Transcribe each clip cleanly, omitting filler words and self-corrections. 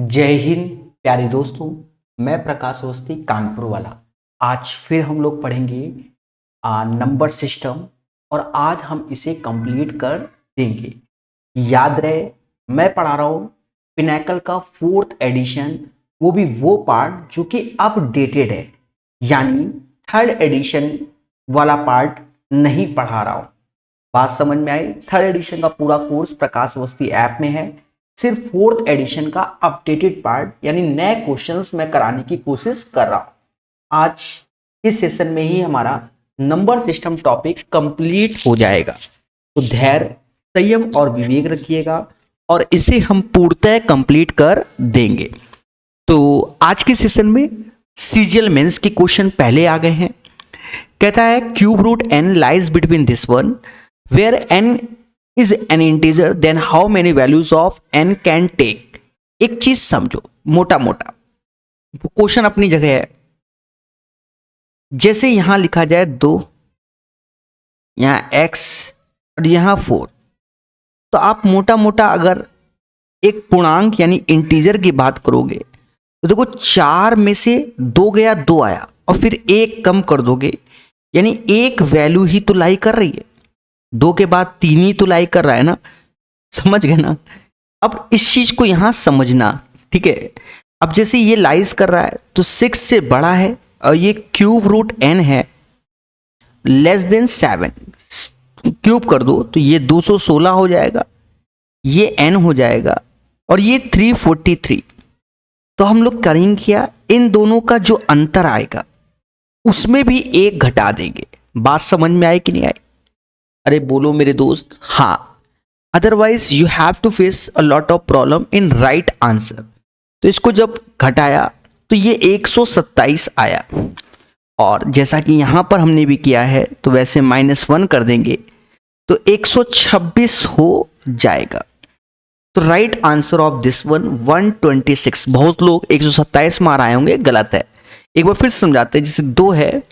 जय हिंद प्यारे दोस्तों। मैं प्रकाश अवस्थी कानपुर वाला। आज फिर हम लोग पढ़ेंगे नंबर सिस्टम और आज हम इसे कंप्लीट कर देंगे। याद रहे मैं पढ़ा रहा हूँ पिनैकल का 4th एडिशन, वो भी वो पार्ट जो कि अपडेटेड है, यानी 3rd एडिशन वाला पार्ट नहीं पढ़ा रहा हूँ। बात समझ में आई? 3rd एडिशन का पूरा कोर्स प्रकाश अवस्थी ऐप में है, सिर्फ 4th एडिशन का अपडेटेड पार्ट यानी नए क्वेश्चंस मैं कराने की कोशिश कर रहा हूं। आज इस सेशन में ही हमारा नंबर सिस्टम टॉपिक कंप्लीट हो जाएगा, तो धैर्य, संयम और विवेक रखिएगा और इसे हम पूर्णतः कंप्लीट कर देंगे। तो आज के सेशन में सीजीएल मेंस के क्वेश्चन पहले आ गए हैं। कहता है cube root n lies between this one where n is an integer then how many values of n can take। एक चीज समझो, मोटा मोटा क्वेश्चन अपनी जगह है। जैसे यहां लिखा जाए 2, यहां x और यहां 4, तो आप मोटा मोटा अगर एक पूर्णांक यानी इंटीजर की बात करोगे तो देखो 4 में से 2 गया, 2 आया और फिर 1 कम कर दोगे, यानी एक वैल्यू ही तो लाई कर रही है, 2 के बाद 3 ही तो लाई कर रहा है ना। समझ गए ना? अब इस चीज को यहां समझना, ठीक है। अब जैसे ये लाइज कर रहा है तो 6 से बड़ा है और ये क्यूब रूट n है लेस देन 7, क्यूब कर दो तो ये 216 हो जाएगा, ये n हो जाएगा और ये 343। तो हम लोग करेंगे क्या, इन दोनों का जो अंतर आएगा उसमें भी 1 घटा देंगे। बात समझ में आई कि नहीं आई? अरे बोलो मेरे दोस्त हाँ। Otherwise you have to face a lot of problem in right answer. तो इसको जब घटाया तो ये 127 आया और जैसा कि यहां पर हमने भी किया है तो वैसे -1 कर देंगे तो 126 हो जाएगा। तो right answer of this one 126। बहुत लोग 127 मार आए होंगे, गलत है। एक बार फिर समझाते हैं। जैसे 2 है,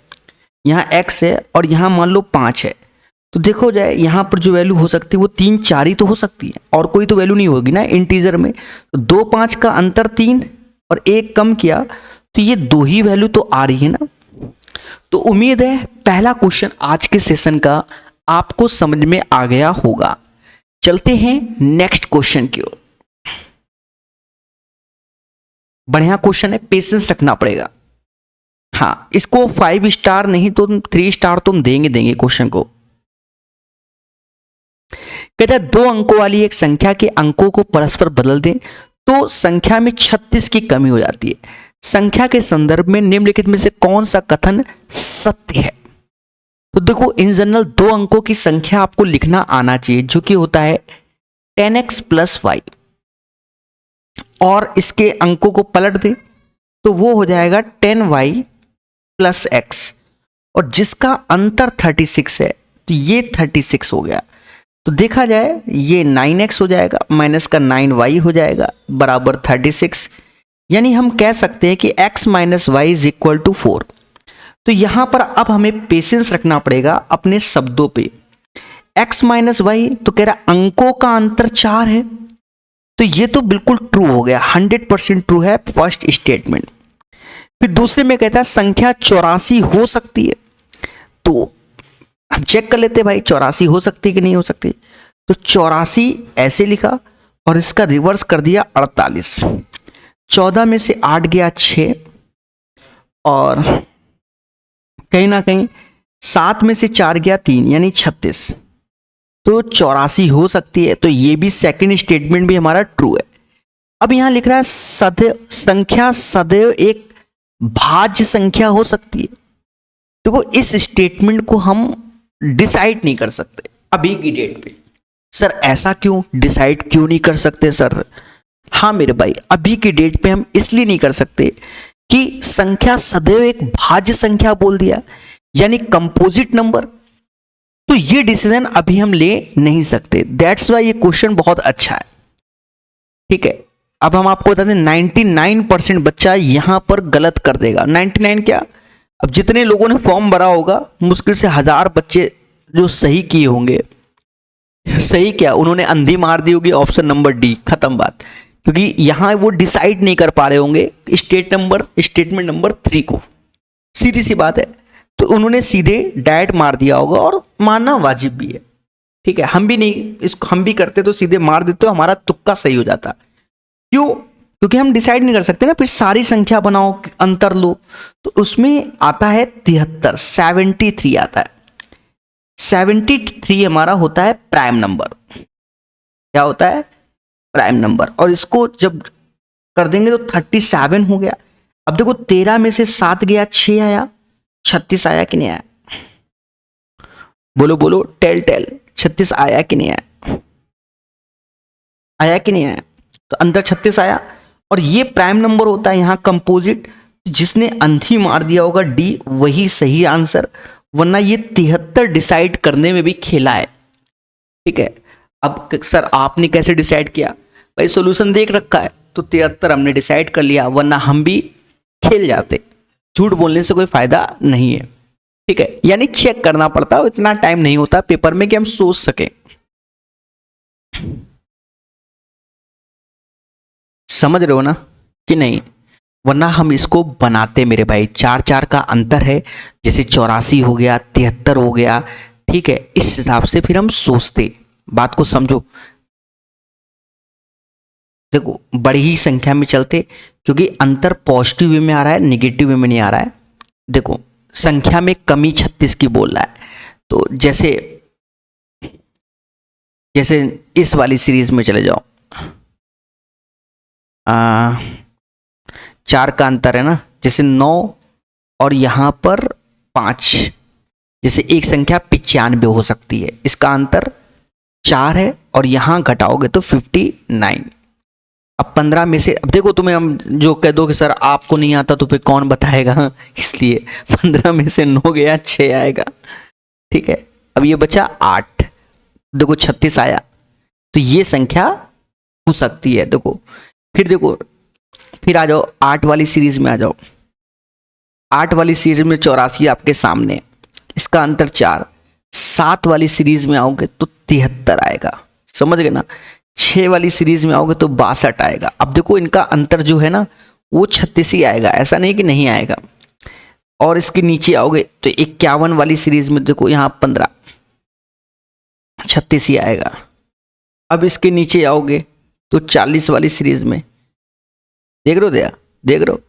यहाँ x है और यहाँ मान लो 5 है, तो देखो जाए यहाँ पर जो वैल्यू हो सकती है वो 3 4 ही तो हो सकती है और कोई तो वैल्यू नहीं होगी ना इंटीजर में। तो 2 5 का अंतर 3 और 1 कम किया तो ये 2 ही वैल्यू तो आ रही है ना। तो उम्मीद है पहला क्वेश्चन आज के सेशन का आपको समझ में आ गया होगा। चलते हैं नेक्स्ट क्वेश्चन की ओर। बढ़िया क्वेश्चन है, पेशेंस रखना पड़ेगा। हाँ, इसको 5 स्टार नहीं तो 3 स्टार तुम देंगे क्वेश्चन को। कहता है 2 अंकों वाली एक संख्या के अंकों को परस्पर बदल दें तो संख्या में 36 की कमी हो जाती है। संख्या के संदर्भ में निम्नलिखित में से कौन सा कथन सत्य है? तो देखो इन जनरल 2 अंकों की संख्या आपको लिखना आना चाहिए, जो कि होता है 10x + y, और इसके अंकों को पलट दें तो वो हो जाएगा 10y + x, और जिसका अंतर 36 है तो ये 36 हो गया। तो देखा जाए ये 9x हो जाएगा माइनस का 9y हो जाएगा बराबर 36, यानी हम कह सकते हैं कि x - y = 4। तो यहां पर अब हमें पेशेंस रखना पड़ेगा अपने शब्दों पे। x - y तो कह रहा अंकों का अंतर 4 है, तो ये तो बिल्कुल ट्रू हो गया, 100% ट्रू है फर्स्ट स्टेटमेंट। फिर दूसरे में कहता है संख्या 84 हो सकती है, तो हम चेक कर लेते हैं भाई 84 हो सकती है कि नहीं हो सकती। तो 84 ऐसे लिखा और इसका रिवर्स कर दिया 48। 14 में से 8 गया 6 और कहीं ना कहीं 7 में से 4 गया 3 यानी 36। तो 84 हो सकती है, तो ये भी सेकंड स्टेटमेंट भी हमारा ट्रू है। अब यहां लिख रहा है सदैव संख्या सदैव एक भाज्य संख्या हो सकती है। देखो इस स्टेटमेंट को हम डिसाइड नहीं कर सकते अभी की डेट पे। सर ऐसा क्यों, डिसाइड क्यों नहीं कर सकते सर? हाँ मेरे भाई, अभी की डेट पे हम इसलिए नहीं कर सकते कि संख्या सदैव एक भाज्य संख्या बोल दिया, यानी कंपोजिट नंबर। तो ये डिसीजन अभी हम ले नहीं सकते, दैट्स वाई ये क्वेश्चन बहुत अच्छा है। ठीक है, अब हम आपको बता दें 99% बच्चा यहां पर गलत कर देगा। 99 क्या, अब जितने लोगों ने फॉर्म भरा होगा मुश्किल से 1000 बच्चे जो सही किए होंगे। सही क्या, उन्होंने अंधी मार दी होगी ऑप्शन नंबर डी, खत्म बात। क्योंकि यहां वो डिसाइड नहीं कर पा रहे होंगे स्टेटमेंट नंबर 3 को, सीधी सी बात है। तो उन्होंने सीधे डायरेक्ट मार दिया होगा, और मारना वाजिब भी है, ठीक है। हम भी नहीं, इसको हम भी करते तो सीधे मार देते तो हमारा तुक्का सही हो जाता। क्यों? क्योंकि हम डिसाइड नहीं कर सकते ना, फिर सारी संख्या बनाओ, अंतर लो। तो उसमें आता है 73, 73 आता है। 73 हमारा होता है प्राइम नंबर। क्या होता है? Prime number. और इसको जब कर देंगे तो 37 हो गया। अब देखो 13 में से 7 गया, 6 आया, 36 आया कि नहीं आया? बोलो बोलो, टेल 36 आया कि नहीं आया? आया कि नहीं आया? तो अंदर 36 आया। और ये प्राइम नंबर होता है यहाँ कंपोजिट। जिसने अंधी मार दिया होगा डी, वही सही आंसर, वरना ये 73 डिसाइड करने में भी खेला है, ठीक है। अब सर आपने कैसे डिसाइड किया? भाई सॉल्यूशन देख रखा है तो 73 हमने डिसाइड कर लिया, वरना हम भी खेल जाते। झूठ बोलने से कोई फायदा नहीं है, ठीक है। यानी चेक करना पड़ता है, इतना टाइम नहीं होता पेपर में कि हम सोच सके। समझ रहे हो ना कि नहीं? वरना हम इसको बनाते मेरे भाई, 4 का अंतर है, जैसे 84 हो गया, 73 हो गया, ठीक है। इस हिसाब से फिर हम सोचते। बात को समझो। देखो बड़ी ही संख्या में चलते, क्योंकि अंतर पॉजिटिव वे में आ रहा है, निगेटिव वे में नहीं आ रहा है। देखो संख्या में कमी 36 की बोल रहा है, तो जैसे जैसे इस वाली सीरीज में चले जाओ, 4 का अंतर है ना, जैसे 9 और यहाँ पर 5, जैसे एक संख्या 95 हो सकती है, इसका अंतर 4 है, और यहाँ घटाओगे तो 59। अब 15 में से, अब देखो तुम्हें हम जो कह दो कि सर आपको नहीं आता तो फिर कौन बताएगा, इसलिए 15 में से 9 गया, 6 आएगा, ठीक है। अब ये बचा 8, देखो 36 आया, तो ये संख्या हो सकती है। देखो फिर आ जाओ 8 वाली सीरीज में आ जाओ। 8 वाली सीरीज में 84 आपके सामने, इसका अंतर 4। 7 वाली सीरीज में आओगे तो 73 आएगा, समझ गए ना। 6 वाली सीरीज में आओगे तो 62 आएगा। अब देखो इनका अंतर जो है ना वो 36 ही आएगा, ऐसा नहीं कि नहीं आएगा। और इसके नीचे आओगे तो 51 वाली सीरीज में देखो यहाँ 15, 36 ही आएगा। अब इसके नीचे आओगे तो 40 वाली सीरीज में, देख रहे हो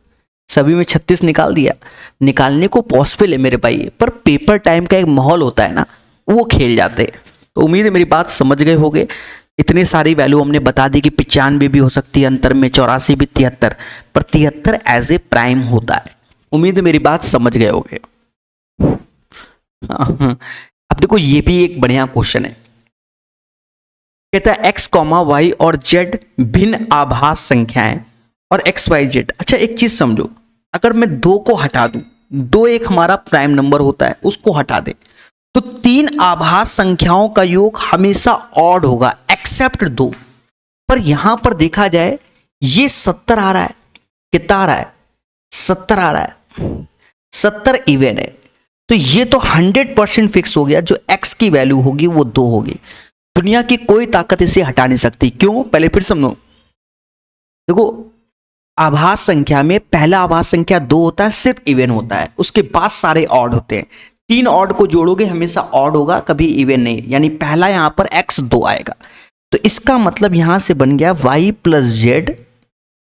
सभी में 36 निकाल दिया। निकालने को पॉसिबल है मेरे भाई, पर पेपर टाइम का एक माहौल होता है ना, वो खेल जाते। तो उम्मीद है मेरी बात समझ गए होगे। इतनी सारी वैल्यू हमने बता दी कि 95 भी हो सकती है अंतर में, 84 भी, 73, पर 73 एज ए प्राइम होता है। उम्मीद है मेरी बात समझ गए होगे। अब देखो ये भी एक बढ़िया क्वेश्चन है। कहता है x, y और z भिन्न आभास संख्याएं और x, y, z। अच्छा एक चीज समझो, अगर मैं 2 को हटा दूं, 2 एक हमारा प्राइम नंबर होता है, उसको हटा दे, तो 3 आभास संख्याओं का योग हमेशा ऑड होगा एक्सेप्ट 2। पर यहां पर देखा जाए ये 70 आ रहा है, कितना आ रहा है? 70 आ रहा है, 70 इवन है, तो ये तो 100% फिक्स हो गया, जो x की वैल्यू होगी वो 2 होगी। दुनिया की कोई ताकत इसे हटा नहीं सकती। क्यों? पहले फिर समझो। देखो आभास संख्या में पहला आभास संख्या 2 होता है, सिर्फ इवन होता है, उसके बाद सारे ऑड होते हैं। 3 ऑड को जोड़ोगे हमेशा ऑड होगा, कभी इवन नहीं। यानी पहला यहां पर x 2 आएगा, तो इसका मतलब यहां से बन गया y + z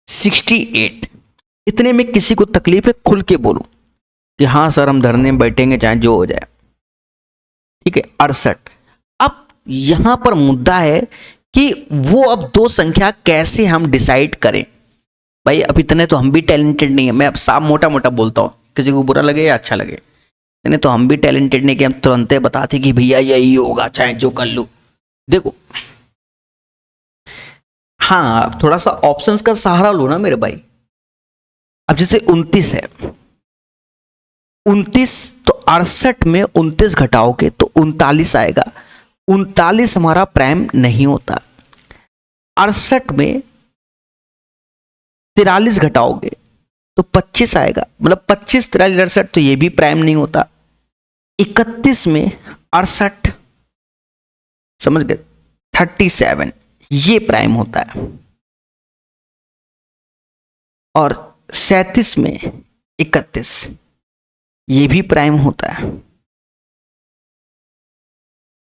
68। इतने में किसी को तकलीफ है? खुल के बोलो कि हाँ सर हम धरने में बैठेंगे चाहे जो हो जाए, ठीक है। 68। अब यहां पर मुद्दा है कि वो अब 2 संख्या कैसे हम डिसाइड करें। भाई अब इतने तो हम भी टैलेंटेड नहीं है, मैं अब साफ मोटा मोटा बोलता हूँ, किसी को बुरा लगे या अच्छा लगे, इतने तो हम भी टैलेंटेड नहीं कि हम तुरंत बताते कि भैया यही होगा चाहे जो कर लो। देखो हाँ थोड़ा सा ऑप्शंस का सहारा लो ना मेरे भाई। अब जैसे 29 है, 29 तो 68 में 29 घटाओगे तो 39 आएगा। 39 हमारा प्राइम नहीं होता। 68 में 43 घटाओगे तो 25 आएगा, मतलब 25, 43, 68, तो ये भी प्राइम नहीं होता। 31 में 68, समझ गए, 37 ये प्राइम होता है। और 37 में 31, ये भी प्राइम होता है।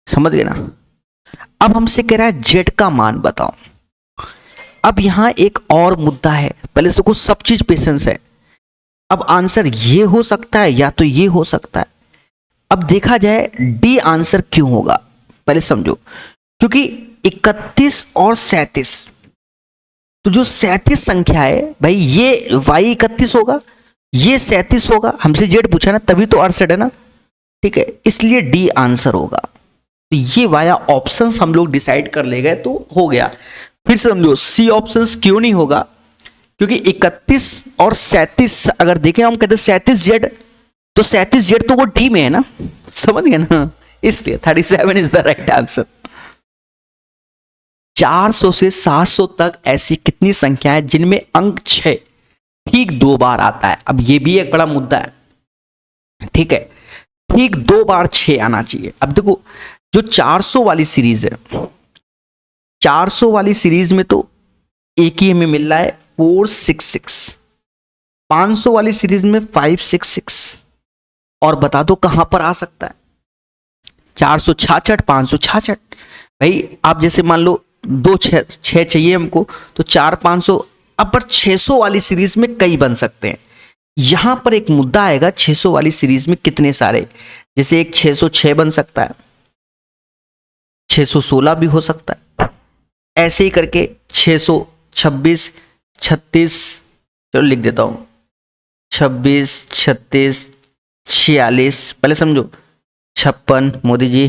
समझ गए ना। अब हमसे कह रहा है जेड का मान बताओ। अब यहां एक और मुद्दा है, पहले से कुछ सब चीज पेशेंस है। अब आंसर ये हो सकता है या तो ये हो सकता है। अब देखा जाए डी आंसर क्यों होगा, पहले समझो। क्योंकि 31 और 37, तो जो 37 संख्या है भाई, ये वाई 31 होगा, ये 37 होगा। हमसे जेड पूछा ना, तभी तो 68 है ना। ठीक है, इसलिए डी आंसर होगा। तो ये वाया ऑप्शंस हम लोग डिसाइड कर ले गए तो हो गया। फिर समझो सी ऑप्शंस क्यों नहीं होगा, क्योंकि 31 और 37 अगर देखें, हम कहते हैं 37 जेड, तो 37 जेड तो वो डी में है ना। समझ गए ना, इसलिए 37 इज द राइट आंसर। 400 से 700 तक ऐसी कितनी संख्या है जिनमें अंक 6 ठीक 2 बार आता है। अब ये भी एक बड़ा मुद्दा है। ठीक है, ठीक 2 बार 6 आना चाहिए। अब देखो जो 400 वाली सीरीज है, 400 वाली सीरीज में तो एक ही हमें मिल रहा है 466, 500 वाली सीरीज में 566, और बता दो कहां पर आ सकता है। 466, 566। भाई आप जैसे मान लो 2 6 चाहिए हमको, तो 4 500। अब पर 600 वाली सीरीज में कई बन सकते हैं। यहां पर एक मुद्दा आएगा, 600 वाली सीरीज में कितने सारे, जैसे एक 606 बन सकता है, 616 भी हो सकता है, ऐसे ही करके 626, 36, चलो लिख देता हूं, 26, 36, 46, पहले समझो 56, मोदी जी।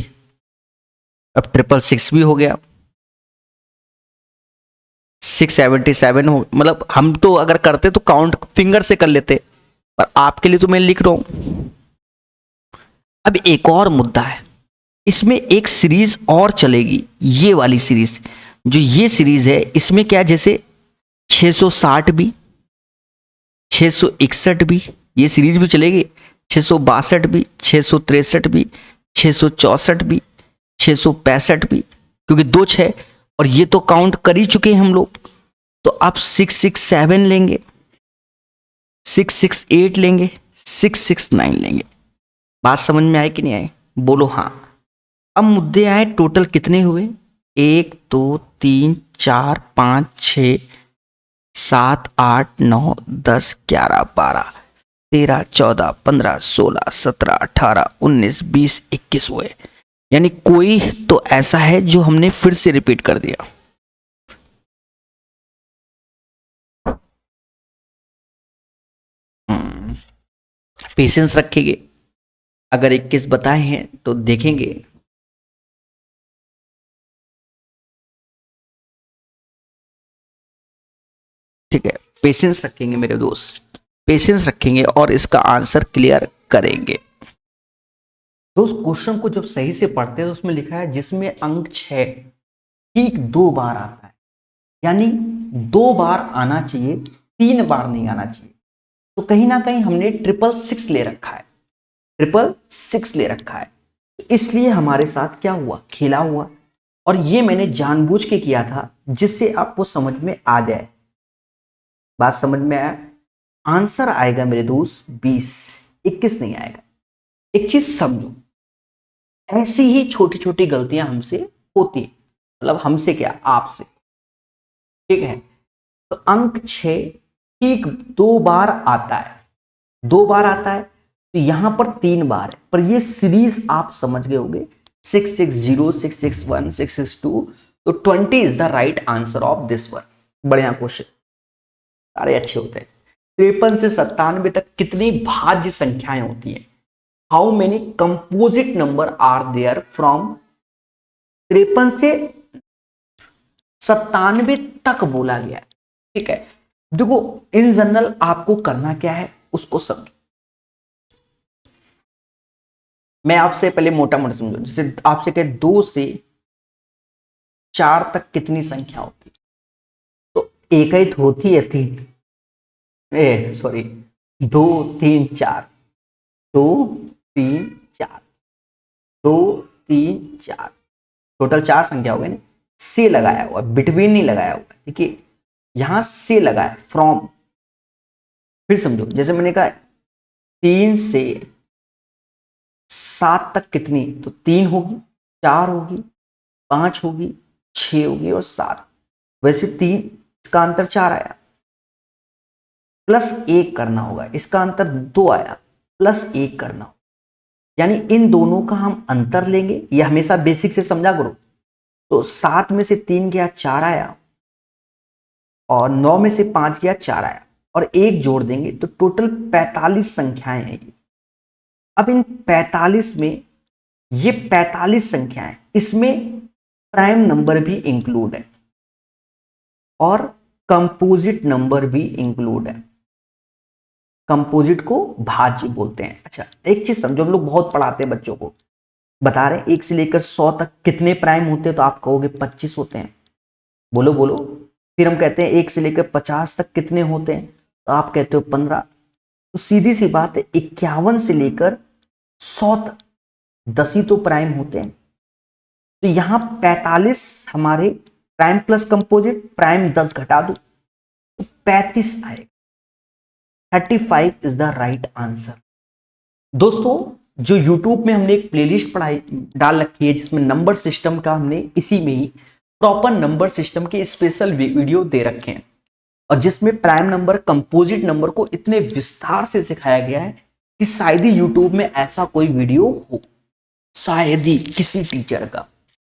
अब 666 भी हो गया, 677 हो, मतलब हम तो अगर करते तो काउंट फिंगर से कर लेते, पर आपके लिए तो मैं लिख रहा हूं। अब एक और मुद्दा है, इसमें एक सीरीज और चलेगी, ये वाली सीरीज। जो ये सीरीज है इसमें क्या, जैसे 660 भी, 661 भी, ये सीरीज भी चलेगी। 662 भी, 663 भी, 664 भी, 665 भी, क्योंकि 2 6 और ये तो काउंट कर ही चुके हैं हम लोग। तो आप 667 लेंगे, 668 लेंगे, 669 लेंगे। बात समझ में आई कि नहीं आई, बोलो हाँ। अब मुद्दे आए, टोटल कितने हुए, 1 2 3 4 5 6 7 8 9 10 11 12 13 14 15 16 17 18 19 20 21 हुए। यानी कोई तो ऐसा है जो हमने फिर से रिपीट कर दिया। पेशेंस रखेंगे, अगर 21 बताए हैं तो देखेंगे। ठीक है, पेशेंस रखेंगे मेरे दोस्त, पेशेंस रखेंगे और इसका आंसर क्लियर करेंगे। तो उस क्वेश्चन को जब सही से पढ़ते हैं तो उसमें लिखा है जिसमें अंक 6 ठीक 2 बार आता है, यानी 2 बार आना चाहिए, 3 बार नहीं आना चाहिए। तो कहीं ना कहीं हमने 666 ले रखा है, 666 ले रखा है, इसलिए हमारे साथ क्या हुआ, खेला हुआ। और ये मैंने जानबूझ के किया था जिससे आपको समझ में आ जाए। बात समझ में आया। आंसर आएगा मेरे दोस्त 20, 21 नहीं आएगा। एक चीज समझो, ऐसी ही छोटी छोटी गलतियां हमसे होती है, मतलब हमसे क्या, आपसे। ठीक है, तो अंक 6 ठीक 2 बार आता है, 2 बार आता है, तो यहां पर 3 बार है, पर ये सीरीज आप समझ गए होंगे, 660, 661, 662। तो 20 is the right answer of this one. बढ़िया क्वेश्चन, सारे अच्छे होते हैं। 53 से 97 तक कितनी भाज्य संख्याएं होती हैं, how many composite number are there from 53 से 97 तक बोला गया है। ठीक है, देखो इन जनरल आपको करना क्या है उसको समझो। मैं आपसे पहले मोटा मोटा समझो, जैसे आपसे कहे 2 से 4 तक कितनी संख्या होती है, तो एक ही तो होती है 3, ए सॉरी 2 3 4, 2 3 4, 2 3 4, टोटल 4 संख्या हो गई ना। से लगाया हुआ, बिटवीन नहीं लगाया हुआ, देखिए यहां से लगा है, फ्रॉम, फिर समझो, जैसे मैंने कहा 3 से 7 तक कितनी, तो 3 होगी, 4 होगी, 5 होगी, 6 होगी और 7। वैसे 3, इसका अंतर 4 आया, प्लस 1 करना होगा, इसका अंतर 2 आया, प्लस 1 करना होगा। यानी इन दोनों का हम अंतर लेंगे, ये हमेशा बेसिक से समझा करो। तो 7 में से 3 गया, 4 आया, और 9 में से 5 गया, 4 आया, और 1 जोड़ देंगे तो टोटल 45 संख्याएं हैं ये। अब इन 45 में, ये 45 संख्याएं, इसमें प्राइम नंबर भी इंक्लूड है और कंपोजिट नंबर भी इंक्लूड है। कंपोजिट को भाज्य बोलते हैं। अच्छा, एक चीज समझो, हम लोग बहुत पढ़ाते हैं बच्चों को, बता रहे हैं 1 से लेकर 100 तक कितने प्राइम होते हैं, तो आप कहोगे 25 होते हैं, बोलो बोलो। फिर हम कहते हैं 1 से लेकर 50 तक कितने होते हैं, तो आप कहते हो 15। तो सीधी सी बात है, 51 से लेकर 100 तक 10 ही तो प्राइम होते हैं। तो यहां 45 हमारे प्राइम प्लस कंपोजिट, प्राइम 10 घटा दो तो 35 आएगा। 35 इज द राइट आंसर। दोस्तों, जो YouTube में हमने एक प्लेलिस्ट पढ़ाई डाल रखी है जिसमें नंबर सिस्टम का, हमने इसी में ही प्रॉपर नंबर सिस्टम के स्पेशल वीडियो दे रखे हैं, और जिसमें प्राइम नंबर, कंपोजिट नंबर को इतने विस्तार से सिखाया गया है कि शायद ही YouTube में ऐसा कोई वीडियो हो, शायद ही किसी टीचर का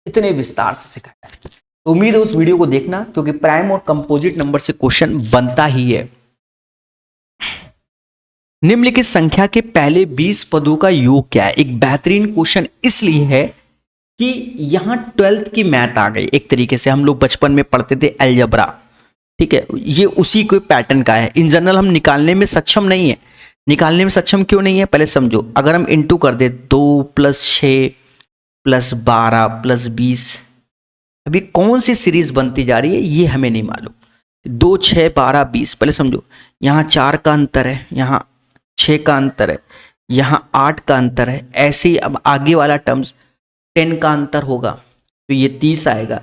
इतने विस्तार से सिखाया है। तो उम्मीद है उस वीडियो को देखना, क्योंकि प्राइम और कंपोजिट नंबर से क्वेश्चन बनता ही है। निम्नलिखित संख्या के पहले 20 पदों का योग क्या है? एक बेहतरीन क्वेश्चन इसलिए है कि यहां 12th की मैथ आ गई। एक तरीके से हम लोग बचपन में पढ़ते थे अलजेब्रा, ठीक है, ये उसी कोई पैटर्न का है। इन जनरल हम निकालने में सक्षम नहीं है। निकालने में सक्षम क्यों नहीं है, पहले समझो। अगर हम इंटू कर दे 2 + 6 + 12 + 20, अभी कौन सी सीरीज बनती जा रही है ये हमें नहीं मालूम। 2, 6, 12, 20, पहले समझो। यहाँ 4 का अंतर है, यहाँ 6 का अंतर है, यहाँ 8 का अंतर है। ऐसे ही अब आगे वाला टर्म्स 10 का अंतर होगा तो ये 30 आएगा।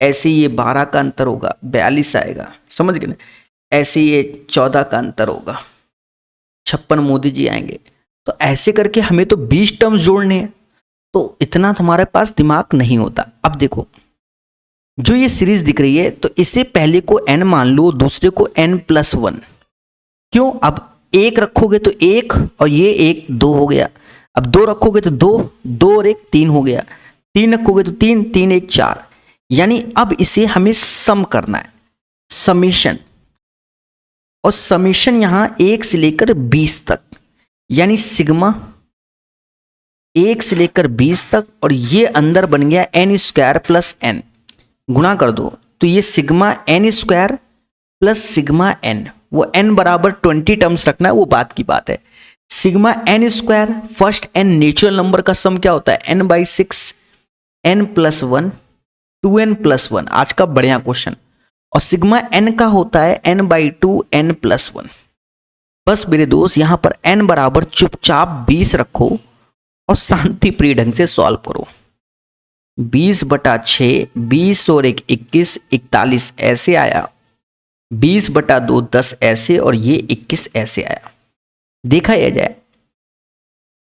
ऐसे ये 12 का अंतर होगा, 42 आएगा, समझ गए ना। ऐसे ये 14 का अंतर होगा, 56 मोदी जी आएंगे। तो ऐसे करके हमें तो 20 टर्म्स जोड़ने हैं, तो इतना तुम्हारे पास दिमाग नहीं होता। अब देखो, जो ये सीरीज दिख रही है, तो इससे पहले को n मान लो, दूसरे को n+1। क्यों? अब 1 रखोगे तो 1, और ये 1 2 हो गया। अब 2 रखोगे तो 2, 2 और 1 3 हो गया। 3 रखोगे तो 3, 3 1 4। यानी अब इसे हमें सम करना है, समेशन। और समेशन यहां 1 से लेकर 20 तक, यानी सिग्मा 1 से लेकर 20 तक, और ये अंदर बन गया n² + n। गुणा कर दो तो ये सिग्मा n² + सिग्मा n, वो n बराबर 20 टर्म्स रखना है, वो बात की बात है। Sigma n², first n natural number का सम क्या होता है, n/6, n+1, 2n+1। आज का बढ़िया क्वेश्चन। और सिग्मा n का होता है n/2, n+1। बस मेरे दोस्त, यहां पर n बराबर चुपचाप 20 रखो और शांति प्रिय ढंग से सॉल्व करो। 20/6, 20 और 1 21, 41 ऐसे आया। 20/2 10 ऐसे, और ये 21 ऐसे आया। देखा यह जाए,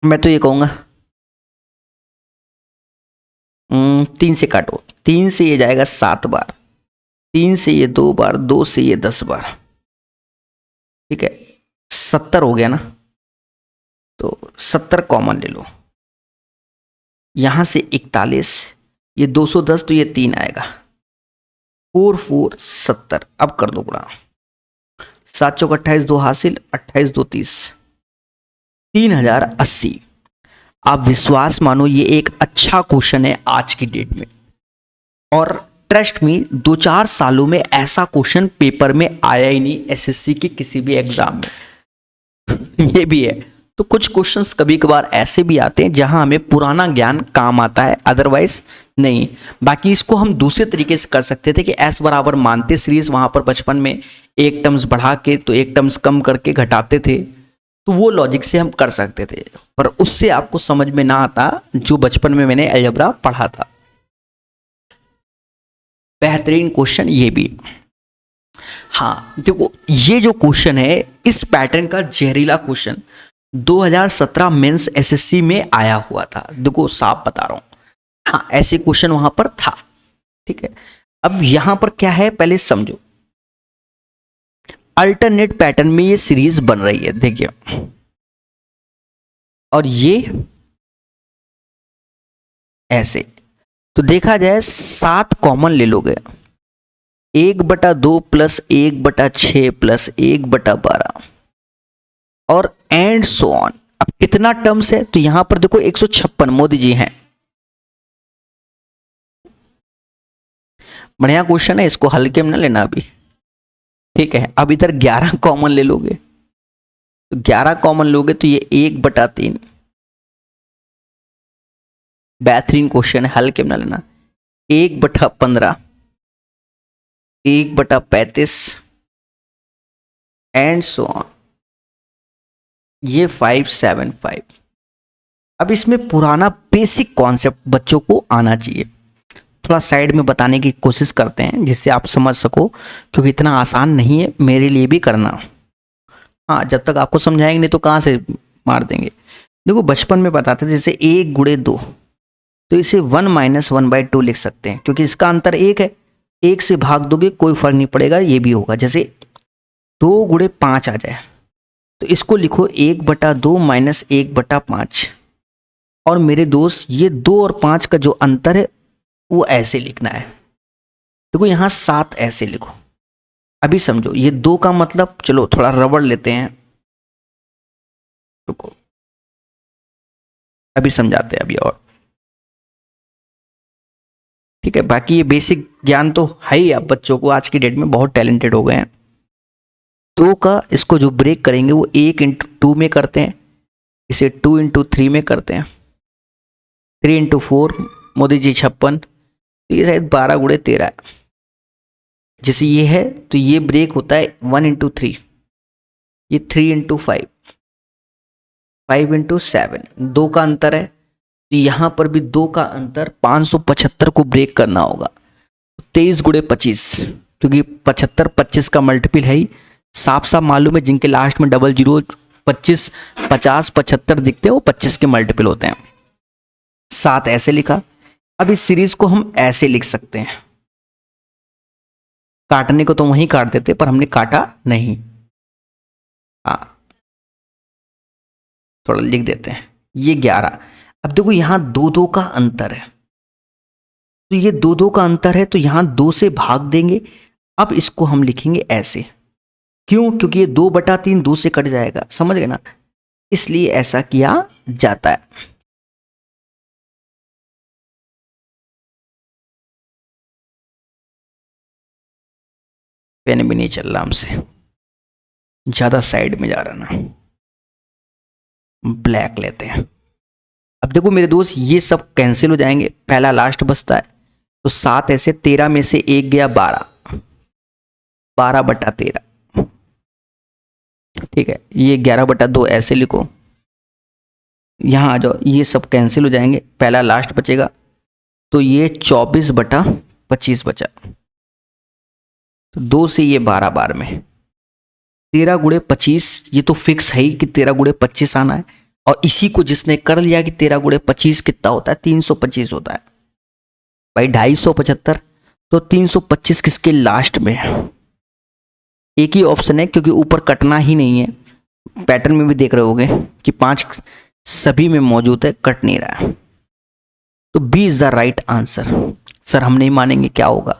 मैं तो ये कहूंगा 3 से काटो। 3 से ये जाएगा 7 बार, 3 से ये 2 बार, 2 से ये 10 बार, ठीक है, 70 हो गया ना। तो 70 कॉमन ले लो, यहां से 41, ये 210, तो ये 3 आएगा। 4 4 70। अब कर दो गुणा, 7 चौक 28, 2 हासिल, 28 2 30, 3080। आप विश्वास मानो, ये एक अच्छा क्वेश्चन है आज की डेट में, और ट्रस्ट में 2-4 सालों में ऐसा क्वेश्चन पेपर में आया ही नहीं एसएससी के किसी भी एग्जाम में। ये भी है। तो कुछ क्वेश्चंस कभी कभार ऐसे भी आते हैं जहां हमें पुराना ज्ञान काम आता है, अदरवाइज नहीं। बाकी इसको हम दूसरे तरीके से कर सकते थे कि s बराबर मानते सीरीज, वहां पर बचपन में 1 टर्म्स बढ़ा के तो 1 टर्म्स कम करके घटाते थे, तो वो लॉजिक से हम कर सकते थे, पर उससे आपको समझ में ना आता जो बचपन में मैंने अलजेब्रा पढ़ा था। बेहतरीन क्वेश्चन ये भी। हाँ देखो, ये जो क्वेश्चन है इस पैटर्न का जहरीला क्वेश्चन 2017 मेंस एसएससी में आया हुआ था। देखो साफ बता रहा हूं, हाँ ऐसे क्वेश्चन वहां पर था। ठीक है, अब यहां पर क्या है पहले समझो। अल्टरनेट पैटर्न में ये सीरीज बन रही है, देखिए, और ये ऐसे। तो देखा जाए 7 कॉमन ले लोगे, 1/2 प्लस 1/6 प्लस 1/12 और एंड सो ऑन। अब कितना टर्म्स है, तो यहां पर देखो 156 मोदी जी हैं। बढ़िया क्वेश्चन है, इसको हल्के में ना लेना अभी। ठीक है, अब इधर 11 कॉमन ले लोगे, तो 11 कॉमन लोगे तो ये 1/3। बेहतरीन क्वेश्चन है, हल्के में ना लेना। 1/15, 1/35 एंड सो ऑन, ये 575। अब इसमें पुराना बेसिक कॉन्सेप्ट बच्चों को आना चाहिए, थोड़ा साइड में बताने की कोशिश करते हैं जिससे आप समझ सको, क्योंकि इतना आसान नहीं है मेरे लिए भी करना। हाँ, जब तक आपको समझाएंगे नहीं तो कहाँ से मार देंगे। देखो बचपन में बताते थे जैसे 1/2, तो इसे 1-1/2 लिख सकते हैं, क्योंकि इसका अंतर 1 है। 1 से भाग दोगे कोई फर्क नहीं पड़ेगा, ये भी होगा। जैसे 2×5 आ जाए तो इसको लिखो 1/2 माइनस 1/5। और मेरे दोस्त ये 2 और 5 का जो अंतर है वो ऐसे लिखना है। देखो यहाँ 7 ऐसे लिखो। अभी समझो ये 2 का मतलब, चलो थोड़ा रबड़ लेते हैं, रुको अभी समझाते हैं अभी और। ठीक है, बाकी ये बेसिक ज्ञान तो है ही, आप बच्चों को आज की डेट में बहुत टैलेंटेड हो गए हैं। 2 का इसको जो ब्रेक करेंगे वो 1×2 में करते हैं, इसे 2×3 में करते हैं, 3×4 मोदी जी 56, तो ये शायद 12×13 है। जैसे ये है तो ये ब्रेक होता है 1×3, ये 3×5, 5×7, 2 का अंतर है, तो यहां पर भी 2 का अंतर, 575 को ब्रेक करना होगा। 23×25, क्योंकि 75 25 का मल्टीपल है ही, साफ साफ मालूम है जिनके लास्ट में डबल जीरो 25 50 75 दिखते हैं वो 25 के मल्टीपल होते हैं। 7 ऐसे लिखा। अब इस सीरीज को हम ऐसे लिख सकते हैं, काटने को तो वहीं काट देते पर हमने काटा नहीं। हाँ, थोड़ा लिख देते हैं, ये 11। अब देखो यहां 2-2 का अंतर है, तो ये 2-2 का अंतर है, तो यहां 2 से भाग देंगे। अब इसको हम लिखेंगे ऐसे, क्यों? क्योंकि ये 2/3 2 से कट जाएगा, समझ गए ना, इसलिए ऐसा किया जाता है। पेन भी नहीं चल रहा हमसे, ज्यादा साइड में जा रहा ना, ब्लैक लेते हैं। अब देखो मेरे दोस्त ये सब कैंसिल हो जाएंगे, पहला लास्ट बचता है, तो 7 ऐसे, 13 में से 1 गया 12, 12/13। ठीक है, ये 11/2 ऐसे लिखो। यहां आ जाओ, ये सब कैंसिल हो जाएंगे, पहला लास्ट बचेगा, तो ये 24/25 बचा, तो 2 से ये 12 बार में 13×25, ये तो फिक्स है ही कि 13×25 आना है। और इसी को जिसने कर लिया कि 13×25 कितना होता है, 325 होता है भाई, 250, तो 325 किसके लास्ट में है? एक ही ऑप्शन है, क्योंकि ऊपर कटना ही नहीं है। पैटर्न में भी देख रहे होगे कि 5 सभी में मौजूद है, कट नहीं रहा है, तो B is the right answer. Sir हम नहीं मानेंगे, क्या होगा?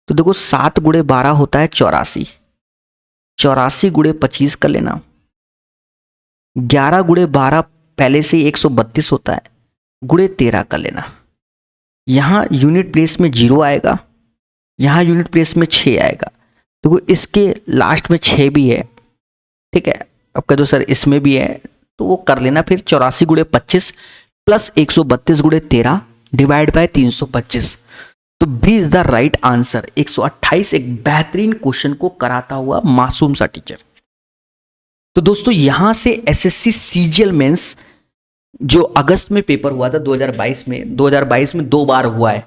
तो देखो 7×12 होता है 84, 84×25 कर लेना। 11×12 पहले से 132 होता है, ×13 कर लेना। यहाँ यूनिट प्लेस में 0 आएगा, यहाँ यूनिट प्लेस में 6 आएगा, तो इसके लास्ट में 6 भी है। ठीक है, अब कह दो सर इसमें भी है, तो वो कर लेना फिर 84×25 प्लस 132×13 डिवाइड बाय 325, तो B is the right answer. 128 एक बेहतरीन क्वेश्चन को कराता हुआ मासूम सा टीचर। तो दोस्तों यहां से एसएससी सीजीएल मेंस जो अगस्त में पेपर हुआ था 2022 में, 2022 में 2 बार हुआ है।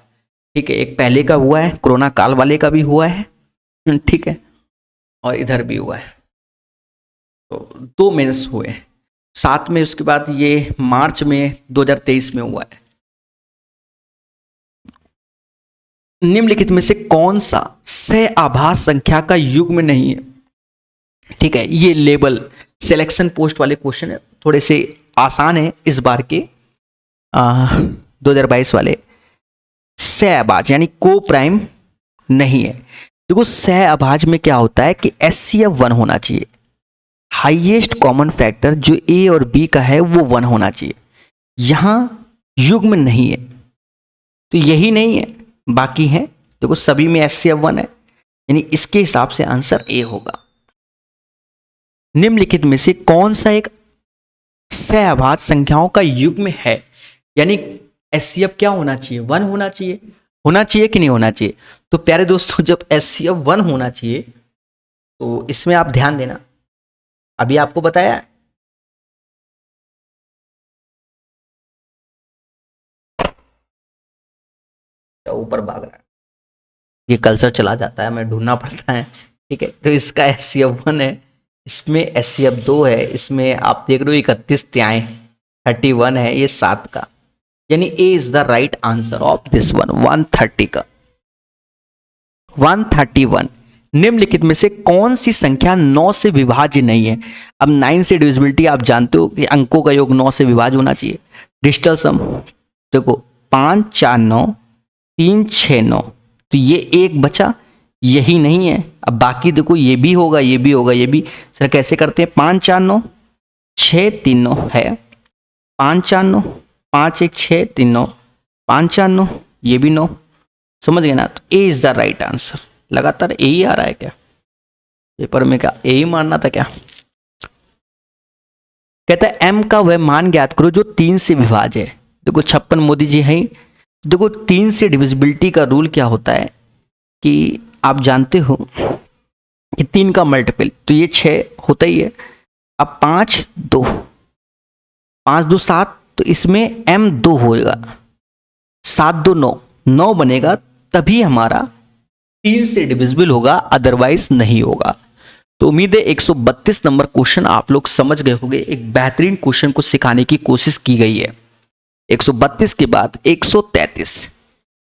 ठीक है, एक पहले का हुआ है, कोरोना काल वाले का भी हुआ है। ठीक है, और इधर भी हुआ है, तो 2 मेंस हुए साथ में। उसके बाद ये मार्च में 2023 में हुआ है। निम्नलिखित में से कौन सा सह आभास संख्या का युग्म नहीं है? ठीक है, ये लेबल सिलेक्शन पोस्ट वाले क्वेश्चन है, थोड़े से आसान है इस बार के 2022 वाले। सह अभाज यानी को प्राइम नहीं है। देखो सह अभाज में क्या होता है कि HCF 1 होना चाहिए, हाईएस्ट कॉमन फैक्टर जो A और B का है वो 1 होना चाहिए। यहां युग्म नहीं है, तो यही नहीं है, बाकी है। देखो सभी में HCF 1 है, यानी इसके हिसाब से आंसर A होगा। निम्नलिखित में से कौन सा एक सहअभाज्य संख्याओं का युग्म है? यानी HCF क्या होना चाहिए? 1 होना चाहिए। होना चाहिए कि नहीं होना चाहिए? तो प्यारे दोस्तों जब HCF 1 होना चाहिए तो इसमें आप ध्यान देना, अभी आपको बताया क्या ऊपर भाग रहा है, ये कल्चर चला जाता है, मैं ढूंढना पड़ता है। ठीक है, तो इसका HCF 1 है, इसमें HCF 2 है, इसमें आप देख रहे हो 31 त्याएं 31 है, ये 7 का, यानी A is the right answer of this one. 130 का 131। निम्नलिखित में से कौन सी संख्या 9 से विभाज्य नहीं है? अब 9 से डिविजिबिलिटी आप जानते हो कि अंकों का योग 9 से विभाज्य होना चाहिए। डिजिटल सम देखो 5 4 9 3 6 9, तो ये एक बचा, यही नहीं है। अब बाकी देखो ये भी होगा, ये भी होगा, ये भी। सर कैसे करते हैं? 5 4 9 6 3 9 है, 5 4 9 5 1 6 3 9 5 4 9, ये भी 9। समझ गए ना? तो ए इज द राइट आंसर। लगातार ए ही आ रहा है क्या पेपर में? क्या ए ही मारना था क्या? कहता है m का वह मान ज्ञात करो जो 3 से विभाज्य है। देखो 56 मोदी जी है। देखो 3 से डिविजिबिलिटी का रूल क्या होता है कि आप जानते हो कि 3 का मल्टीपल तो ये 6 होता ही है। अब 5 2 5 2 7, तो इसमें m 2 होगा, 7 2 9 9 बनेगा, तभी हमारा 3 से डिविजिबल होगा, अदरवाइज नहीं होगा। तो उम्मीद है 132 नंबर क्वेश्चन आप लोग समझ गए होंगे। एक बेहतरीन क्वेश्चन को सिखाने की कोशिश की गई है। 132 के बाद 133।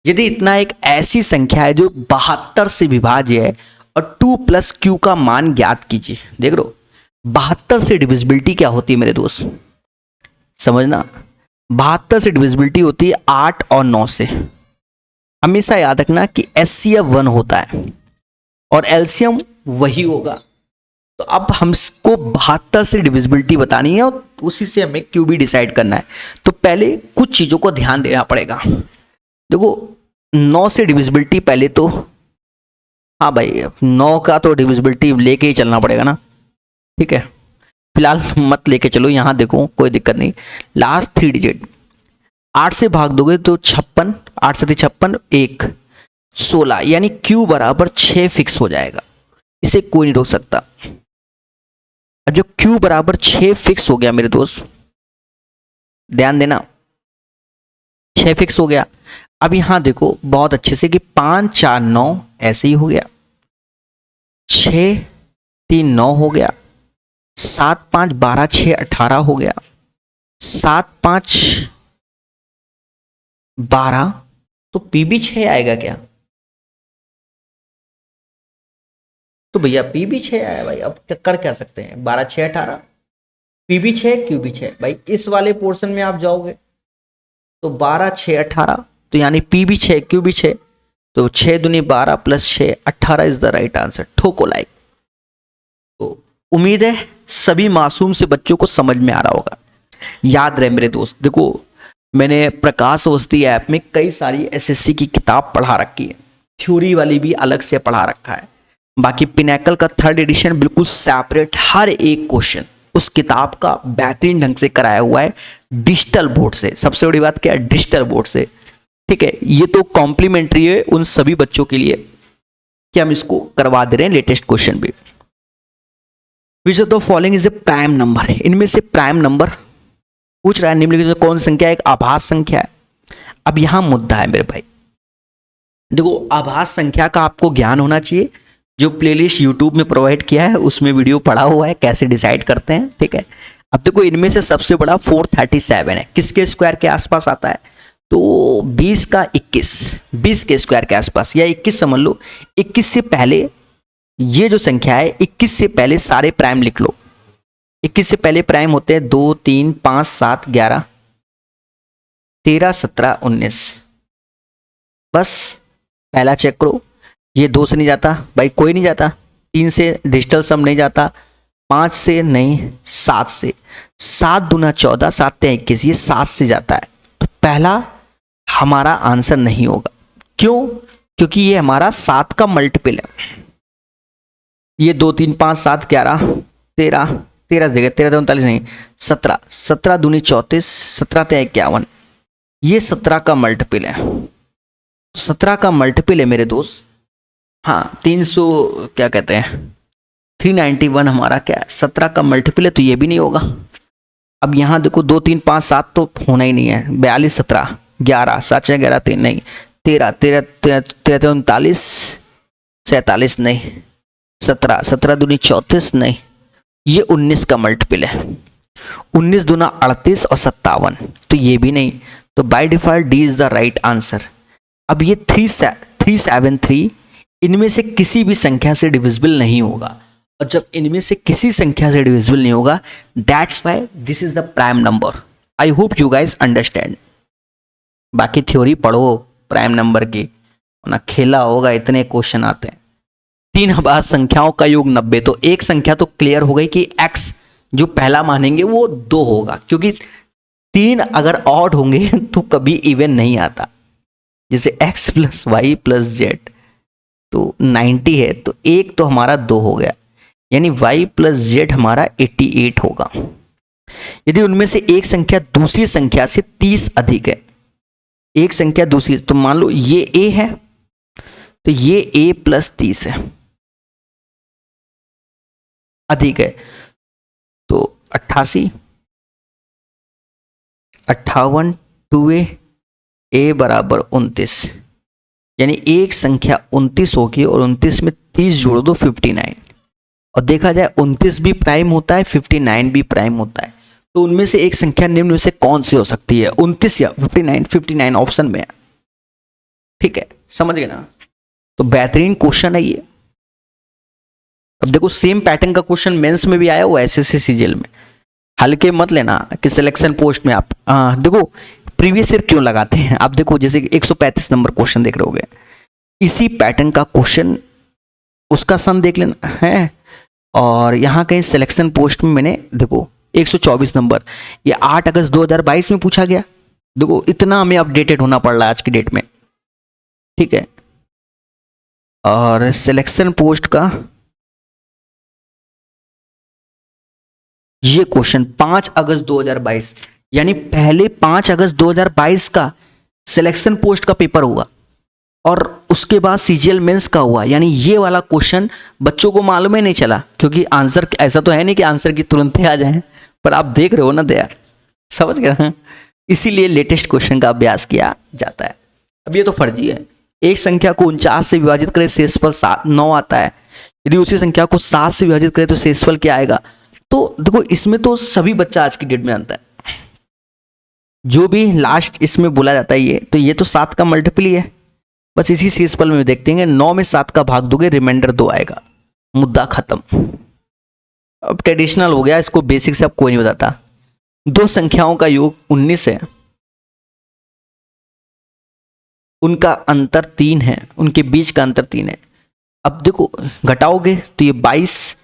यदि इतना एक ऐसी संख्या है जो 72 से विभाज्य है और 2 + q का मान ज्ञात कीजिए। देख लो 72 से डिविजिबिलिटी क्या होती है मेरे दोस्त? समझना, 72 से डिविजिबिलिटी होती है 8 और 9 से। हमेशा याद रखना कि HCF 1 होता है और LCM वही होगा। तो अब हमको 72 से डिविजिबिलिटी बतानी है और उसी से हमें क्यू भी डिसाइड करना है। तो पहले कुछ चीज़ों को ध्यान देना पड़ेगा। देखो 9 से डिविजिबिलिटी पहले तो, हाँ भाई 9 का तो डिविजिबिलिटी लेके ही चलना पड़ेगा ना। ठीक है, फिलहाल मत लेके चलो, यहाँ देखो कोई दिक्कत नहीं। लास्ट 3 डिजिट 8 से भाग दोगे तो 56, 8 से 56 1 16, यानी Q बराबर 6 फिक्स हो जाएगा। इसे कोई नहीं रोक सकता। अब जो Q बराबर 6 फिक्स हो गया मेरे दोस्त, ध्यान देना, 6 फिक्स हो गया। अब यहां देखो बहुत अच्छे से कि 5 4 9 ऐसे ही हो गया, 6 3 9 हो गया, 7 5 12 6 18 हो गया, 7 5 12, तो P भी 6 आएगा क्या? तो भैया P भी 6 आया भाई। अब कर क्या सकते हैं? 12 6 18, P भी 6 Q भी 6। भाई इस वाले पोर्शन में आप जाओगे तो 12 6 18, तो यानी P भी 6 Q भी 6, तो 6 दूनी 12 + 6 18 इज द राइट आंसर। ठोको लाइक। तो उम्मीद है सभी मासूम से बच्चों को समझ में आ रहा होगा। याद रहे मेरे दोस्त, देखो मैंने प्रकाश अवस्थी ऐप में कई सारी SSC की किताब पढ़ा रखी है, थ्योरी वाली भी अलग से पढ़ा रखा है। बाकी पिनैकल का 3rd एडिशन बिल्कुल सेपरेट, हर एक क्वेश्चन उस किताब का बेहतरीन ढंग से कराया हुआ है डिजिटल बोर्ड से। सबसे बड़ी बात क्या है? डिजिटल बोर्ड से। ठीक है, ये तो कॉम्प्लीमेंट्री है उन सभी बच्चों के लिए कि हम इसको करवा दे रहे हैं लेटेस्ट क्वेश्चन भी। Which of the following is a prime number? इनमें से प्राइम नंबर पूछ रहा है। निम्नलिखित में कौन संख्या एक आभास संख्या है? अब यहां मुद्दा है मेरे भाई, देखो आभास संख्या का आपको ज्ञान होना चाहिए जो प्लेलिस्ट यूट्यूब में प्रोवाइड किया है उसमें वीडियो पड़ा हुआ है कैसे डिसाइड करते हैं, ठीक है। अब देखो इनमें से सबसे बड़ा 437 है, किसके स्क्वायर के आसपास आता है, तो 20 का 21, 20 के स्क्वायर के आसपास, या 21 समझ लो। 21 से पहले ये जो संख्या है, 21 से पहले सारे प्राइम लिख लो। 21 से पहले प्राइम होते हैं 2 3 5 7 11 13 17 19। बस पहला चेक करो, ये 2 से नहीं जाता भाई, कोई नहीं जाता। 3 से डिजिटल सम नहीं जाता, 5 से नहीं, 7 से, 7 दूना 14, 7 ते 21, ये 7 से जाता है। तो पहला हमारा आंसर नहीं होगा। क्यों? क्योंकि ये हमारा 7 का मल्टीपल है। ये 2 3 5 7 11 13, 13 जगह 13 39 नहीं, 17, 17 दूनी 34, 17 ते 51, ये 17 का मल्टीपल है। 17 का मल्टीपल है मेरे दोस्त। हाँ 300 क्या कहते हैं 391 हमारा क्या है, 17 का मल्टीपल है, तो ये भी नहीं होगा। अब यहाँ देखो 2 3 5 7 तो होना ही नहीं है। 42 17 11 7 6 11 3 नहीं, 13 13 13 39 47 नहीं, 17 17 दूनी 34 नहीं, ये 19 का मल्टीपल है। 19 दूना 38 और 57, तो ये भी नहीं। तो by default D is the right answer. अब ये 373 इनमें से किसी भी संख्या से डिविजिबल नहीं होगा, और जब इनमें से किसी संख्या से डिविजिबल नहीं होगा, that's why this is the prime number. I hope you guys understand. बाकी थ्योरी पढ़ो प्राइम नंबर की, ना खेला होगा, इतने क्वेश्चन आते हैं। 3 अभाज्य संख्याओं का योग 90, तो एक संख्या तो क्लियर हो गई कि x जो पहला मानेंगे वो 2 होगा, क्योंकि 3 अगर ऑड होंगे तो कभी इवन नहीं आता। जैसे x plus y plus z तो 90 है, तो एक तो हमारा 2 हो गया, यानी y प्लस जेड हमारा 88 होगा। यदि उनमें से एक संख्या दूसरी संख्या से 30 अधिक है, एक संख्या दूसरी, तो मान लो ये a है, तो ये a प्लस 30 है, अधिक है, तो 88 58 2a a बराबर 29, यानी एक संख्या 29 होगी और 29 में 30 जोड़ दो 59। और देखा जाए 29 भी प्राइम होता है, 59 भी प्राइम होता है, तो उनमें से एक संख्या निम्न में से कौन सी हो सकती है, 29 या 59? 59 ऑप्शन में है, ठीक है, समझ गए ना। तो बेहतरीन क्वेश्चन है ये। अब देखो सेम पैटर्न का क्वेश्चन मेंस में भी आया हुआ है एसएससी सीजीएल में, हल्के मत लेना कि सिलेक्शन पोस्ट में आप देखो प्रीवियस ईयर क्यों लगाते हैं। आप देखो जैसे 135 नंबर क्वेश्चन देख रहे होगे, इसी पैटर्न का क्वेश्चन उसका सन देख लेना है, और यहाँ कहीं सिलेक्शन पोस्ट में मैंने देखो 124 नंबर, ये 8 अगस्त 2022 में पूछा गया। देखो इतना हमें अपडेटेड होना पड़ रहा है आज की डेट में, ठीक है। और सिलेक्शन पोस्ट का ये क्वेश्चन 5 अगस्त 2022, यानी पहले 5 अगस्त 2022 का सिलेक्शन पोस्ट का पेपर हुआ और उसके बाद सीजीएल मेंस का हुआ, यानी ये वाला क्वेश्चन बच्चों को मालूम ही नहीं चला, क्योंकि आंसर ऐसा तो है नहीं कि आंसर की तुरंत ही आ जाए, पर आप देख रहे हो ना दया, समझ गए, इसीलिए लेटेस्ट क्वेश्चन का अभ्यास किया जाता है। अब ये तो फर्जी है, एक संख्या को 49 से विभाजित करें शेषफल 9 आता है, यदि उसी संख्या को 7 से विभाजित करें तो शेषफल क्या आएगा। तो देखो इसमें तो सभी बच्चा आज की डेट में आता है, जो भी लास्ट इसमें बोला जाता है ये, तो ये तो 7 का मल्टीपल ही है, बस इसी शेषफल में देखते हैं 9 में 7 का भाग दोगे रिमाइंडर 2 आएगा, मुद्दा खत्म। अब ट्रेडिशनल हो गया, इसको बेसिक से अब कोई नहीं बताता। दो संख्याओं का योग 19 है, उनका अंतर 3 है, उनके बीच का अंतर 3 है। अब देखो घटाओगे तो ये 22,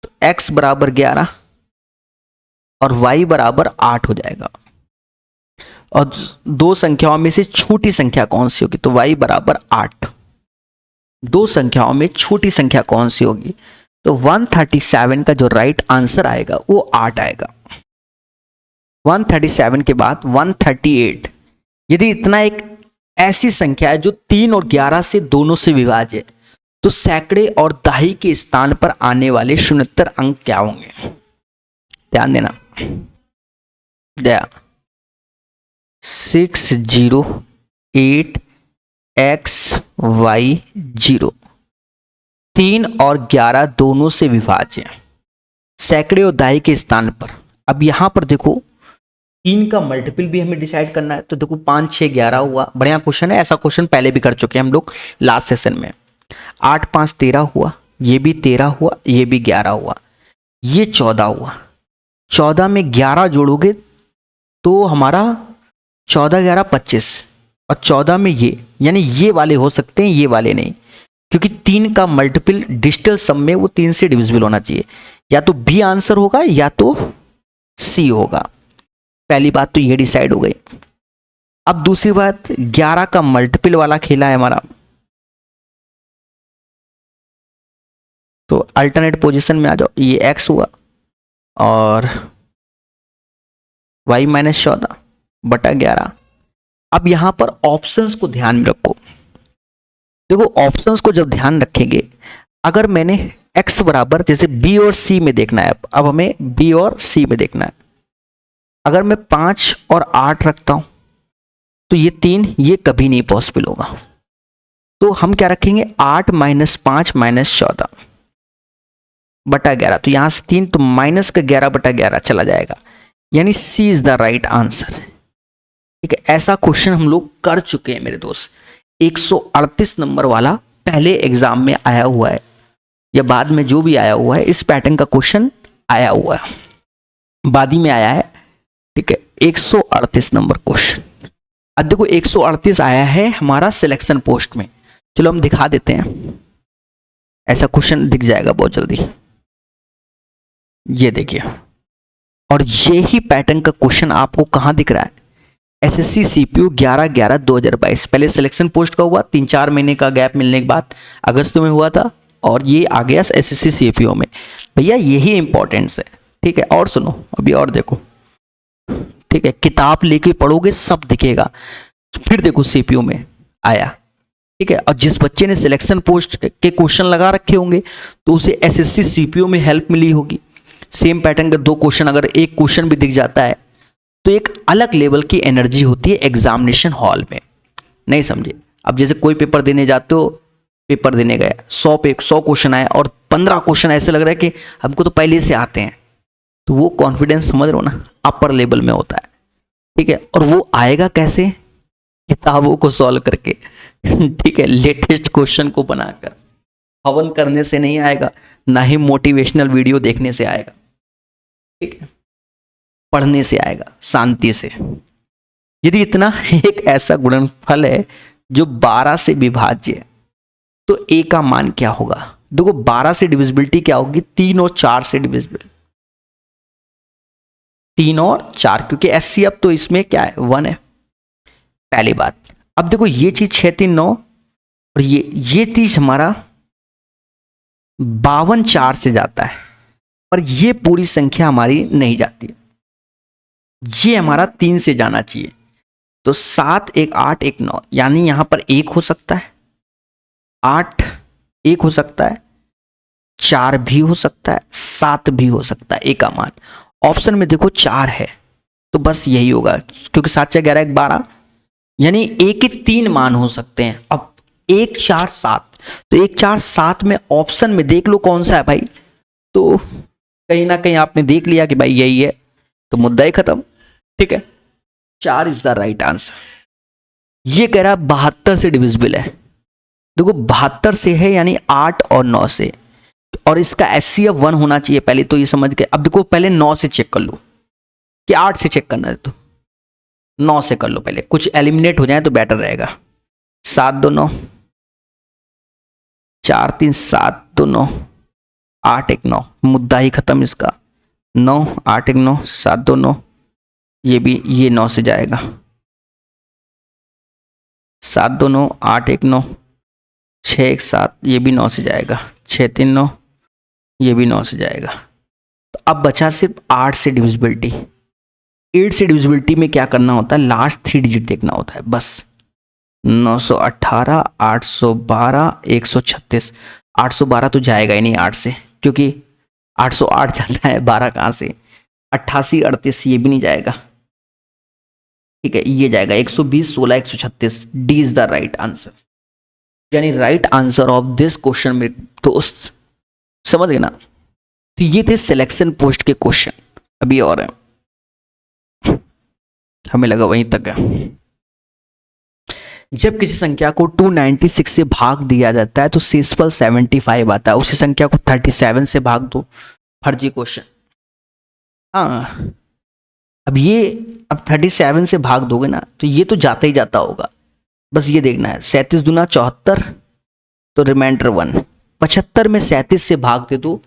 तो x बराबर 11 और y बराबर 8 हो जाएगा। और दो संख्याओं में से छोटी संख्या कौन सी होगी, तो y बराबर 8। दो संख्याओं में छोटी संख्या कौन सी होगी, तो 137 का जो राइट आंसर आएगा वो 8 आएगा। 137 के बाद 138, यदि इतना एक ऐसी संख्या है जो 3 और 11 से दोनों से विभाज्य है, तो सैकड़े और दहाई के स्थान पर आने वाले शून्यतर अंक क्या होंगे, ध्यान देना। 608xy0, 3 और 11 दोनों से विभाज्य है सैकड़े और दहाई के स्थान पर। अब यहां पर देखो 3 का मल्टीपल भी हमें डिसाइड करना है, तो देखो 5 6 11 हुआ, बढ़िया क्वेश्चन है, ऐसा क्वेश्चन पहले भी कर चुके हैं हम लोग लास्ट सेशन में। 8 5 13 हुआ, ये भी 13 हुआ, ये भी 11 हुआ, ये 14 हुआ। 14 में 11 जोड़ोगे तो हमारा 14 11 25, और 14 में ये, यानी ये वाले हो सकते हैं, ये वाले नहीं, क्योंकि 3 का मल्टीपल डिजिटल सम में वो 3 से डिविजिबल होना चाहिए। या तो बी आंसर होगा या तो सी होगा। पहली बात तो ये डिसाइड हो गई। अब दूसरी बात, 11 का मल्टीपल वाला खेला है हमारा, तो अल्टरनेट पोजीशन में आ जाओ, ये x हुआ और y माइनस 14 बटा 11। अब यहां पर ऑप्शंस को ध्यान में रखो। देखो ऑप्शंस को जब ध्यान रखेंगे, अगर मैंने x बराबर, जैसे b और c में देखना है, अब हमें b और c में देखना है, अगर मैं 5 और 8 रखता हूं तो ये 3, ये कभी नहीं पॉसिबल होगा। तो हम क्या रखेंगे, 8 माइनस 5 माइनस 14 बटा 11, तो यहां से 3, तो माइनस का 11 बटा 11 चला जाएगा, यानी सी इज द राइट आंसर। ठीक है, ऐसा क्वेश्चन हम लोग कर चुके हैं मेरे दोस्त। 138 नंबर वाला पहले एग्जाम में आया हुआ है, या बाद में जो भी आया हुआ है, इस पैटर्न का क्वेश्चन आया हुआ है, बाद ही में आया है। ठीक है, 138 नंबर क्वेश्चन। अब देखो 138 आया है हमारा सिलेक्शन पोस्ट में, चलो हम दिखा देते हैं, ऐसा क्वेश्चन दिख जाएगा बहुत जल्दी। ये देखिए, और यही पैटर्न का क्वेश्चन आपको कहां दिख रहा है, एसएससी सीपीयू 11/11/2022। पहले सिलेक्शन पोस्ट का हुआ, 3-4 महीने का गैप मिलने के बाद अगस्त में हुआ था, और ये आ गया एसएससी सीपीयू में। भैया यही इंपॉर्टेंस है। ठीक है, और सुनो, अभी और देखो। ठीक है, किताब लेके पढ़ोगे सब दिखेगा। फिर देखो सीपीयू में आया। ठीक है, और जिस बच्चे ने सिलेक्शन पोस्ट के क्वेश्चन लगा रखे होंगे तो उसे एसएससी सीपीयू में हेल्प मिली होगी। सेम पैटर्न का 2 क्वेश्चन, अगर एक क्वेश्चन भी दिख जाता है तो एक अलग लेवल की एनर्जी होती है एग्जामिनेशन हॉल में। नहीं समझे? अब जैसे कोई पेपर देने जाते हो, पेपर देने गए, 100 क्वेश्चन आए और 15 क्वेश्चन ऐसे लग रहा है कि हमको तो पहले से आते हैं, तो वो कॉन्फिडेंस समझ रहे हो ना, अपर लेवल में होता है। ठीक है, और वो आएगा कैसे, किताबों को सॉल्व करके। ठीक है, लेटेस्ट क्वेश्चन को बनाकर, हवन करने से नहीं आएगा, ना ही मोटिवेशनल वीडियो देखने से आएगा। ठीक है, पढ़ने से आएगा, शांति से। यदि इतना एक ऐसा गुणनफल है जो 12 से विभाज्य है, तो a का मान क्या होगा? देखो 12 से डिविजिबिलिटी क्या होगी, 3 और 4 से डिविजिबल, 3 और 4, क्योंकि एससी अब तो इसमें क्या है, 1 है, पहली बात। अब देखो ये चीज 6 3 9, और ये चीज हमारा 52 4 से जाता है, और ये पूरी संख्या हमारी नहीं जाती, ये हमारा 3 से जाना चाहिए। तो 7 1 8 1 9, यानी यहां पर 1 हो सकता है, 8 1 हो सकता है, 4 भी हो सकता है, 7 भी हो सकता है। a का मान ऑप्शन में देखो 4 है, तो बस यही होगा, क्योंकि 7 4 11 1 12, यानी a के 3 मान हो सकते हैं। अब 1 4 7, तो 1 4 7 में ऑप्शन में देख लो कौन सा है भाई, तो कहीं ना कहीं आपने देख लिया कि भाई यही है, तो मुद्दा ही खत्म। ठीक है, 4 इज द राइट आंसर। ये कह रहा है 72 से डिविजिबल है। देखो 72 से है, यानी 8 और 9 से, और इसका एचसीएफ 1 होना चाहिए पहले, तो ये समझ गए। अब देखो पहले 9 से चेक कर लो, कि 8 से चेक करना है तो 9 से कर लो पहले, कुछ एलिमिनेट हो जाए तो बेटर रहेगा। 7 2 9, 4 3 7 2 9, 8 1 9, मुद्दा ही खत्म इसका। 9 8 1 9 7 2 9, ये भी, ये 9 से जाएगा। 7 2 9 8 1 9, 6 1 7, ये भी 9 से जाएगा। 6 3 9, ये भी 9 से जाएगा। तो अब बचा सिर्फ 8 से डिविजिबिलिटी। 8 से डिविजिबिलिटी में क्या करना होता है, लास्ट 3 डिजिट देखना होता है बस। 918 812 136, 812 तो जाएगा ही नहीं 8 से, क्योंकि 808 जाता है, 12 कहाँ से, 88 38, ये भी नहीं जाएगा। ठीक है, ये जाएगा 120 16 136। D is the right answer, यानी right answer of this question तो उस, समझ गए ना। तो ये थे सिलेक्शन पोस्ट के क्वेश्चन। अभी और है, हमें लगा वहीं तक है। जब किसी संख्या को 296 से भाग दिया जाता है तो शेषफल 75 आता है। उसी संख्या को 37 से भाग दो, फर्जी क्वेश्चन। हाँ, अब 37 से भाग दोगे ना तो ये तो जाता ही जाता होगा, बस ये देखना है। 37 दूना 74, तो रिमाइंडर 1। 75 में 37 से भाग दे दो,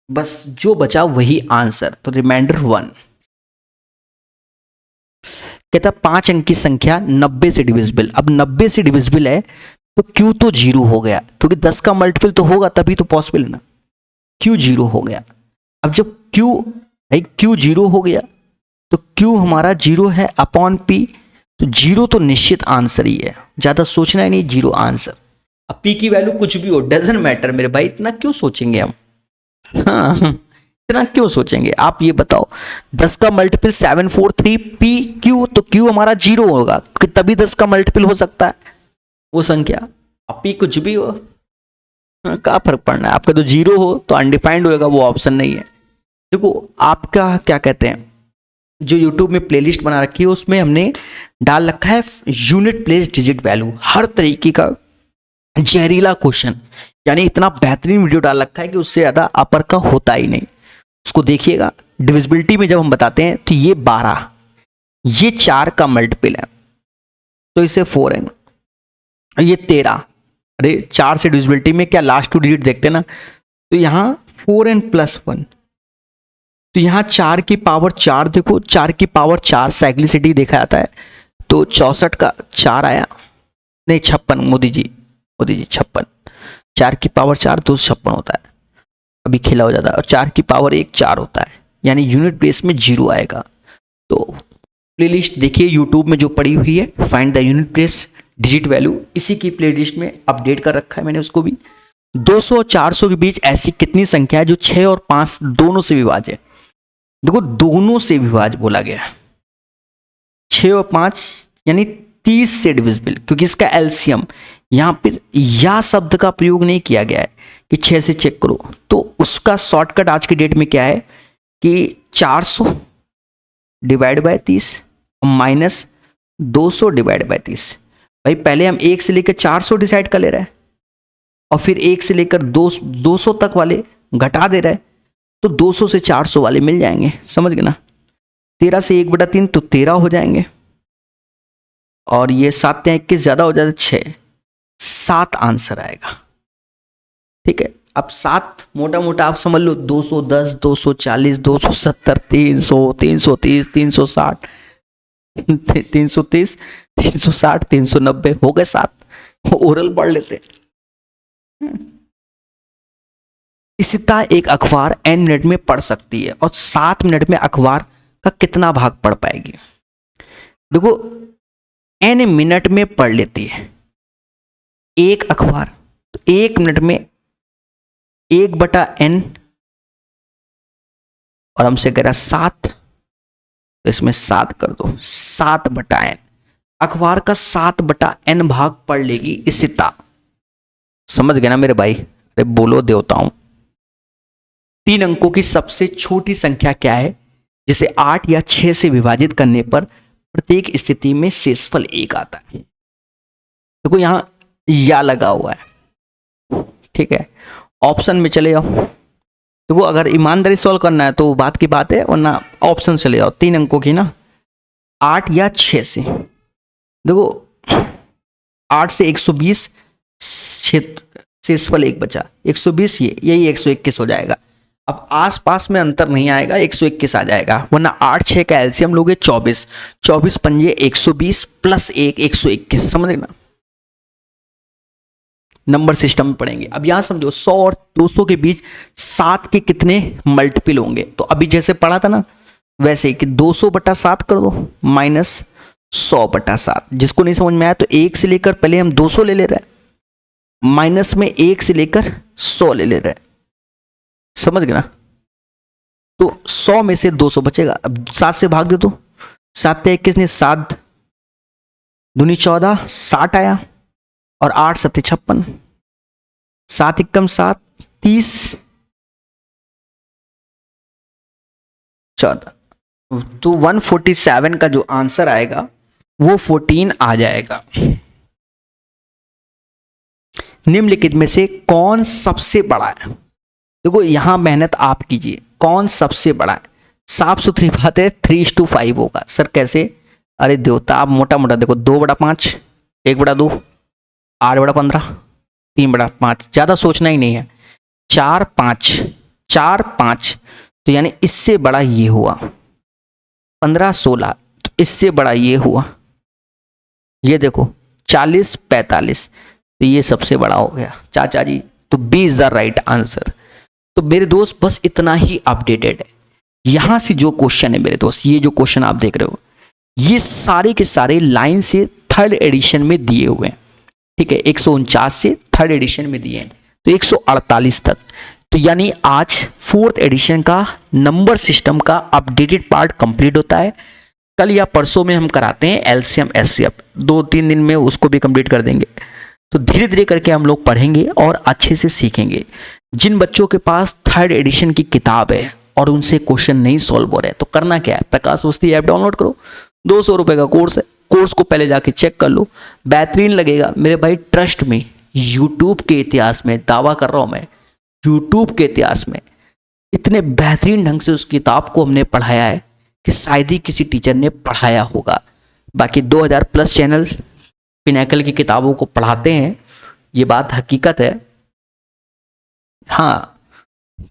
बस जो बचा वही आंसर, तो रिमाइंडर 1। कहता 5 अंक की संख्या 90 से डिविजिबल। अब 90 से डिविजिबल है तो क्यू तो 0 हो गया, क्योंकि 10 का मल्टीपल तो होगा तभी तो पॉसिबल है ना। क्यू 0 हो गया। अब जब क्यू 0 हो गया तो क्यू हमारा 0 है अपॉन पी, तो 0 तो निश्चित आंसर ही है, ज्यादा सोचना ही नहीं, 0 आंसर। अब पी की वैल्यू कुछ भी हो, डजंट मैटर मेरे भाई, इतना क्यों सोचेंगे हम। हाँ, इतना क्यों सोचेंगे आप ये बताओ। 10 का मल्टीपल 743 पी क्यू, तो क्यू हमारा 0 होगा कि तभी 10 का मल्टीपल हो सकता है वो संख्या। अब पी कुछ भी हो, क्या फर्क पड़ना है, आपका तो 0 हो तो अनडिफाइंड होगा, वो ऑप्शन नहीं है। देखो आपका क्या कहते हैं, जो YouTube में प्लेलिस्ट बना रखी है उसमें हमने डाल रखा है यूनिट प्लेस डिजिट वैल्यू, हर तरीके का जहरीला क्वेश्चन, यानी इतना बेहतरीन वीडियो डाल रखा है कि उससे ज्यादा अपर का होता ही नहीं। उसको देखिएगा। डिविजिबिलिटी में जब हम बताते हैं तो ये 12, ये 4 का मल्टीपल है तो इसे 4n, ये 13। अरे 4 से डिविजिबिलिटी में क्या लास्ट 2 डिजिट देखते ना, तो यहाँ 4n+1, तो यहाँ 4 की पावर 4, देखो 4 की पावर 4 साइक्लिसिटी देखा जाता है, तो 64 का 4 आया, नहीं 56, मोदी जी 56, 4 की पावर 4 तो 56 होता है, अभी खेला हो जाता है, और 4 की पावर 1 4 होता है, यानी यूनिट प्लेस में 0 आएगा। तो प्लेलिस्ट देखिए यूट्यूब में जो पड़ी हुई है, find the unit place digit value, इसी की प्लेलिस्ट में अपडेट कर रखा है मैंने उसको भी। 200 और 400 के बीच ऐसी कितनी संख्या है जो 6 और 5 दोनों से विभाज्य है। देखो दोनों से विभाज्य बोला गया, 6 और 5 यानी 30 से डिविजिबल, क्योंकि इसका एलसीएम यहां पर या शब्द का प्रयोग नहीं किया गया है कि 6 से चेक करो, तो उसका शॉर्टकट आज की डेट में क्या है कि 400 divide by 30 minus 200 divide by 30। भाई पहले हम 1 से लेकर 400 डिसाइड कर ले रहे हैं और फिर 1 से लेकर 200 तक वाले घटा दे रहे हैं, तो 200 से 400 वाले मिल जाएंगे, समझ गए ना। 13 से 1/3 तो 13 हो जाएंगे, और ये 7 या 21 ज्यादा हो जाता है 6, 7 आंसर आएगा। ठीक है, अब 7 मोटा मोटा आप समझ लो 210, 240, 270, 300, 330, 360, 330, 360, 390 हो गए 7। ओरल पढ़ लेते। इसी तरह एक अखबार n मिनट में पढ़ सकती है, और 7 मिनट में अखबार का कितना भाग पढ़ पाएगी। देखो n मिनट में पढ़ लेती है एक अखबार, तो 1 मिनट में 1/n, और हमसे कह रहा 7, तो इसमें 7 कर दो, 7/n। अखबार का 7/n भाग पढ़ लेगी इसिता। समझ गए ना मेरे भाई, अरे बोलो देवताओं। 3 अंकों की सबसे छोटी संख्या क्या है जिसे 8 या 6 से विभाजित करने पर प्रत्येक स्थिति में शेषफल 1 आता है। देखो यहां या लगा हुआ है, ठीक है। ऑप्शन में चले जाओ, देखो अगर ईमानदारी सॉल्व करना है तो बात की बात है, वरना ऑप्शन चले जाओ 3 अंकों की ना, 8 या 6 से। देखो 8 से 120, शेषफल 1 बचा, 120 यही 121 हो जाएगा। अब आसपास में अंतर नहीं आएगा, 121 आ जाएगा, वरना 8 6 का एलसीएम लोगे 24, 24 पंजे 120 प्लस 1 121, समझ ना। नंबर सिस्टम में पढ़ेंगे। अब यहां समझो 100 और 200 के बीच 7 के कितने मल्टीपल होंगे, तो अभी जैसे पढ़ा था ना वैसे कि 200/7 कर दो माइनस 100/7। जिसको नहीं समझ में आया तो 1 से लेकर पहले हम 200 ले ले रहे हैं, माइनस में 1 से लेकर 100 ले ले रहे हैं, समझ गए ना। तो 100 में से 200 बचेगा। अब 7 से भाग दे दो, 7 21 ने 7 दूनी 14, 60 आया, और 8 7 56, 7 एकम 7, 30 14, तो 147 का जो आंसर आएगा वो 14 आ जाएगा। निम्नलिखित में से कौन सबसे बड़ा है? देखो यहां मेहनत आप कीजिए, कौन सबसे बड़ा है? साफ सुथरी बात है 3:5 होगा। सर कैसे? अरे देवता आप मोटा मोटा देखो, 2/5, 1/2, 8/15, 3/5, ज्यादा सोचना ही नहीं है। 4/5, 4/5, तो यानी इससे बड़ा ये हुआ। 15/16, तो इससे बड़ा ये हुआ। ये देखो 40/45, तो ये सबसे बड़ा हो गया चाचा जी। तो B is the right answer. तो मेरे दोस्त बस इतना ही अपडेटेड है। यहां से जो क्वेश्चन है मेरे दोस्त, ये जो क्वेश्चन आप देख रहे हो, ये सारे के सारे लाइन से 3rd एडिशन में दिए हुए हैं। ठीक है, 149 से 3rd एडिशन में दिए हैं, तो 148 तक। तो यानी आज 4th एडिशन का नंबर सिस्टम का अपडेटेड पार्ट कंप्लीट होता है। कल या परसों में हम कराते हैं एलसीएम एचसीएफ, 2-3 दिन में उसको भी कंप्लीट कर देंगे। तो धीरे धीरे करके हम लोग पढ़ेंगे और अच्छे से सीखेंगे। जिन बच्चों के पास 3rd एडिशन की किताब है और उनसे क्वेश्चन नहीं सॉल्व हो रहे तो करना क्या है, प्रकाश अवस्थी ऐप डाउनलोड करो, 200 रुपए का कोर्स है। कोर्स को पहले जाके चेक कर लो, बेहतरीन लगेगा मेरे भाई। ट्रस्ट में यूट्यूब के इतिहास में दावा कर रहा हूं मैं, यूट्यूब के इतिहास में इतने बेहतरीन ढंग से उस किताब को हमने पढ़ाया है कि शायद ही किसी टीचर ने पढ़ाया होगा। बाकी 2000+ चैनल पिनैकल की किताबों को पढ़ाते हैं, ये बात हकीकत है। हाँ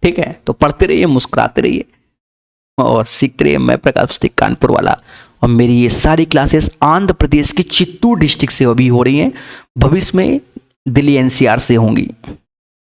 ठीक है, तो पढ़ते रहिए, मुस्कुराते रहिए और सीखते रहिए। मैं प्रकाश अवस्थी कानपुर वाला, और मेरी ये सारी क्लासेस आंध्र प्रदेश के चित्तूर डिस्ट्रिक्ट से अभी हो रही हैं, भविष्य में दिल्ली एनसीआर से होंगी।